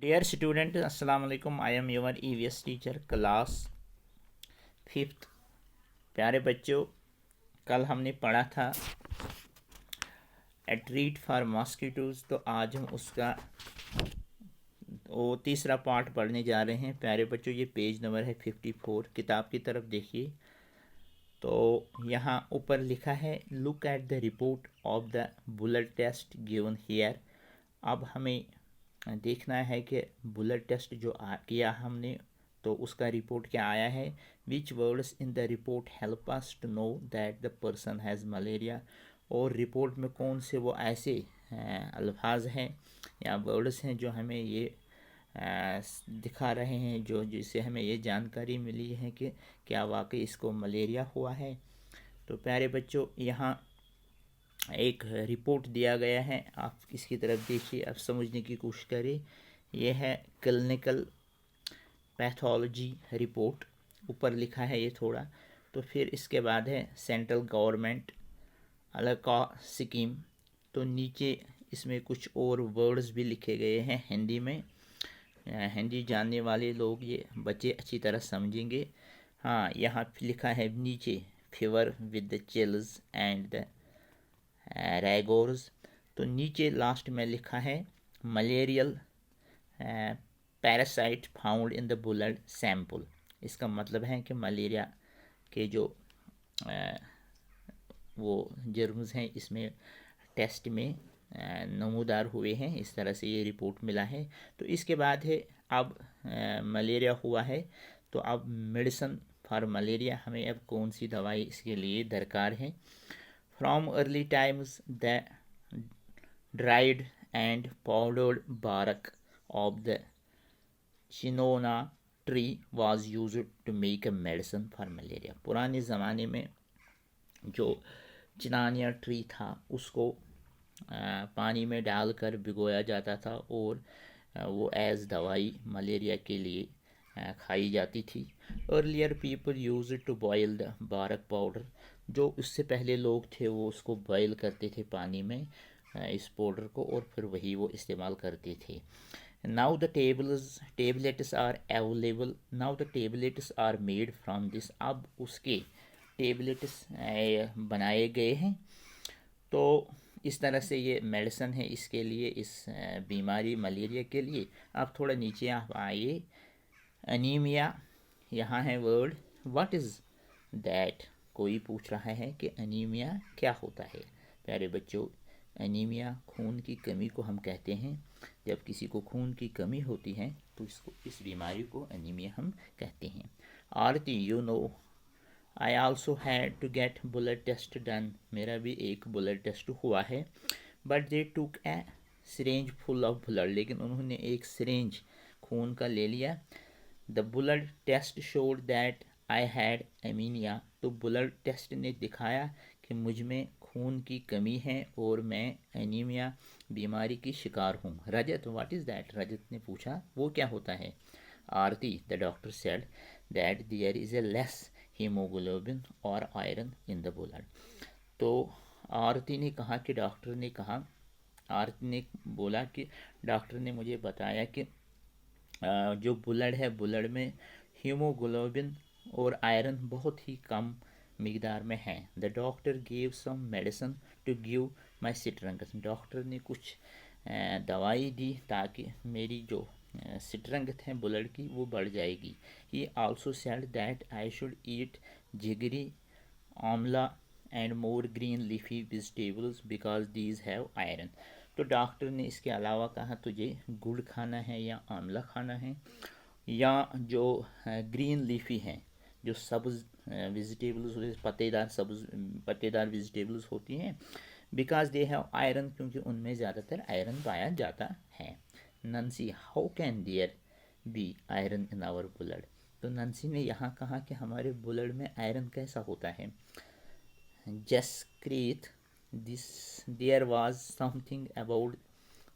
Dear student अस्सलाम वालेकुम। I am your EVS teacher class fifth. प्यारे बच्चों, कल हमने पढ़ा था ए ट्रीट फॉर मॉस्किटोज, तो आज हम उसका वो तीसरा पार्ट पढ़ने जा रहे हैं। प्यारे बच्चों, ये पेज नंबर है 54। किताब की तरफ देखिए तो यहाँ ऊपर लिखा है look at the report of the blood test given here. अब हमें देखना है कि बुलेट टेस्ट जो किया हमने तो उसका रिपोर्ट क्या आया है। Which words in the report help us to know that the person has malaria. और रिपोर्ट में कौन से वो ऐसे अल्फाज हैं या वर्ड्स हैं जो हमें ये दिखा रहे हैं, जो जिससे हमें ये जानकारी मिली है कि क्या वाकई इसको मलेरिया हुआ है। तो प्यारे बच्चों, यहाँ एक रिपोर्ट दिया गया है, आप इसकी तरफ देखिए, आप समझने की कोशिश करें। यह है क्लिनिकल पैथोलॉजी रिपोर्ट, ऊपर लिखा है ये थोड़ा। तो फिर इसके बाद है सेंट्रल गवर्नमेंट अलग का स्कीम। तो नीचे इसमें कुछ और वर्ड्स भी लिखे गए हैं हिंदी में। हिंदी जानने वाले लोग ये बच्चे अच्छी तरह समझेंगे। हाँ, यहाँ लिखा है नीचे fever with the chills and the rigors. तो नीचे लास्ट में लिखा है malarial parasite found in the blood sample. इसका मतलब है कि मलेरिया के जो वो जर्म्स हैं इसमें टेस्ट में नमूदार हुए हैं। इस तरह से ये रिपोर्ट मिला है। तो इसके बाद है अब मलेरिया हुआ है तो अब मेडिसिन फॉर मलेरिया, हमें अब कौन सी दवाई इसके लिए दरकार है। From early times the dried and powdered bark of the cinchona tree was used to make a medicine for malaria. पुराने ज़माने में जो चिनानिया ट्री था उसको पानी में डालकर भिगोया जाता था और वो एज दवाई मलेरिया के लिए खाई जाती थी। Earlier people use to boil the bark powder. जो उससे पहले लोग थे वो उसको बॉयल करते थे पानी में इस पाउडर को, और फिर वही वो इस्तेमाल करते थे। Now the tablets are available. Now the tablets are made from this. अब उसके टेबलेट्स बनाए गए हैं। तो इस तरह से ये मेडिसिन है इसके लिए, इस बीमारी मलेरिया के लिए। अब थोड़ा नीचे आप आइए, अनीमिया यहाँ है वर्ड। What is that? कोई पूछ रहा है कि अनीमिया क्या होता है। प्यारे बच्चों, अनीमिया खून की कमी को हम कहते हैं। जब किसी को खून की कमी होती है तो इसको, इस बीमारी को अनीमिया हम कहते हैं। Aarti, you know I also had to get blood test done. मेरा भी एक ब्लड टेस्ट हुआ है। But they took a syringe full of blood. लेकिन उन्होंने एक सिरेंज खून का ले लिया। The blood test showed that I had anaemia. तो ब्लड टेस्ट ने दिखाया कि मुझ में खून की कमी है और मैं एनीमिया बीमारी की शिकार हूँ। Rajat, what is that? Rajat ने पूछा वो क्या होता है। Aarti, the doctor said that there is a less haemoglobin और आयरन इन द ब्लड। तो आरती ने कहा कि डॉक्टर ने कहा, आरती ने बोला कि डॉक्टर ने मुझे बताया कि जो ब्लड है, ब्लड में हीमोग्लोबिन और आयरन बहुत ही कम मिकदार में है। The doctor gave some medicine to give my strengths. Doctor ने कुछ दवाई दी ताकि मेरी जो सिट्रंगत है ब्लड की वो बढ़ जाएगी। ही also said that I should eat जिगरी, आंवला and more green leafy vegetables because these have iron. तो डॉक्टर ने इसके अलावा कहा तुझे गुड़ खाना है या आंवला खाना है या जो ग्रीन लीफी हैं, जो सब्ज़ वेजिटेबल्स, पत्तेदार सब्ज़ पत्तेदार वेजिटेबल्स होती हैं, बिकॉज दे हैव आयरन, क्योंकि उनमें ज़्यादातर आयरन पाया जाता है। Nancy, how can there be iron in our blood. तो नंसी ने यहाँ कहा कि हमारे ब्लड में आयरन कैसा होता है। Jaskirat, this there was something about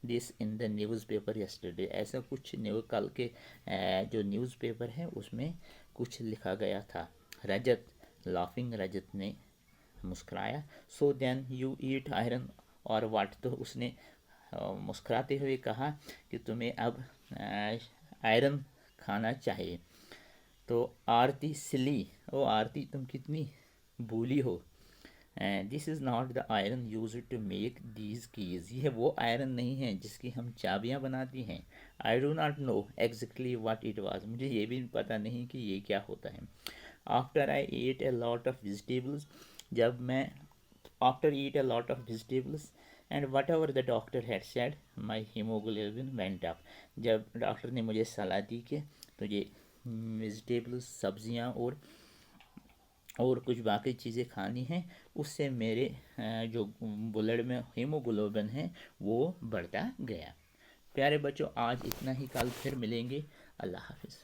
this in the newspaper yesterday. ऐसा कुछ कल के जो न्यूज़पेपर है उसमें कुछ लिखा गया था। रजत, लाफिंग, रजत ने मुस्कुराया। So then you eat iron और वाट। तो उसने मुस्कुराते हुए कहा कि तुम्हें अब आयरन खाना चाहिए। तो आरती सिली, ओ आरती तुम कितनी भूली हो, this is not the iron use to make these keys, यह वो आयरन नहीं है जिसकी हम चाबियाँ बनाती हैं। I do not know exactly what it was, मुझे ये भी पता नहीं कि ये क्या होता है। After I eat a lot of vegetables, जब मैं after eat a lot of vegetables and what ever the doctor had said my haemoglobin went up, जब डॉक्टर ने मुझे सलाह दी कि तुझे वेजिटेबल्स सब्जियां और कुछ बाकी चीज़ें खानी हैं, उससे मेरे जो ब्लड में हीमोग्लोबिन है वो बढ़ता गया। प्यारे बच्चों, आज इतना ही, कल फिर मिलेंगे। अल्लाह हाफिज़।